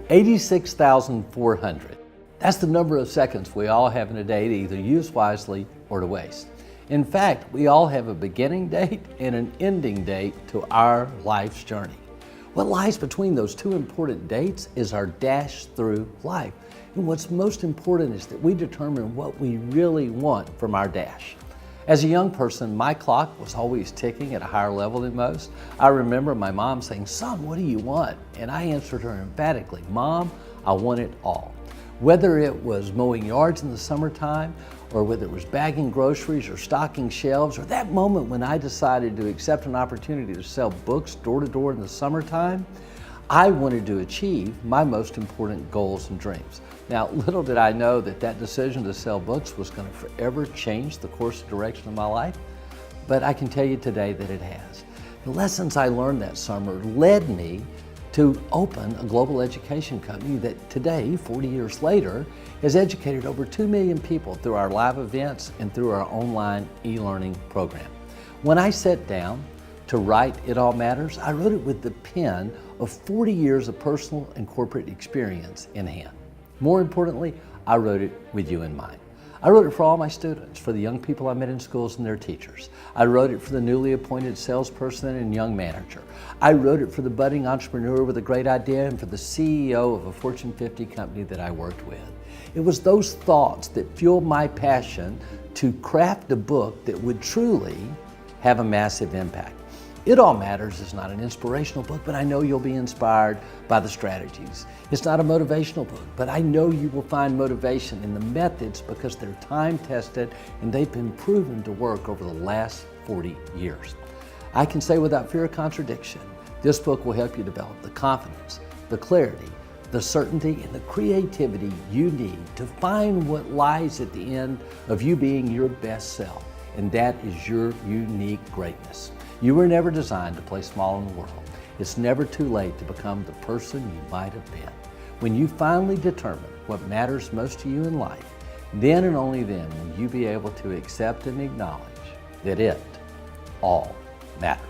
86,400. That's the number of seconds we all have in a day to either use wisely or to waste. In fact, we all have a beginning date and an ending date to our life's journey. What lies between those two important dates is our dash through life. And what's most important is that we determine what we really want from our dash. As a young person, my clock was always ticking at a higher level than most. I remember my mom saying, "Son, what do you want?" And I answered her emphatically, "Mom, I want it all." Whether it was mowing yards in the summertime, or whether it was bagging groceries or stocking shelves, or that moment when I decided to accept an opportunity to sell books door to door in the summertime, I wanted to achieve my most important goals and dreams. Now, little did I know that that decision to sell books was going to forever change the course and direction of my life, but I can tell you today that it has. The lessons I learned that summer led me to open a global education company that today, 40 years later, has educated over 2 million people through our live events and through our online e-learning program. When I sat down to write It All Matters, I wrote it with the pen of 40 years of personal and corporate experience in hand. More importantly, I wrote it with you in mind. I wrote it for all my students, for the young people I met in schools and their teachers. I wrote it for the newly appointed salesperson and young manager. I wrote it for the budding entrepreneur with a great idea and for the CEO of a Fortune 50 company that I worked with. It was those thoughts that fueled my passion to craft a book that would truly have a massive impact. It All Matters is not an inspirational book, but I know you'll be inspired by the strategies. It's not a motivational book, but I know you will find motivation in the methods because they're time-tested and they've been proven to work over the last 40 years. I can say without fear of contradiction, this book will help you develop the confidence, the clarity, the certainty, and the creativity you need to find what lies at the end of you being your best self, and that is your unique greatness. You were never designed to play small in the world. It's never too late to become the person you might have been. When you finally determine what matters most to you in life, then and only then will you be able to accept and acknowledge that it all matters.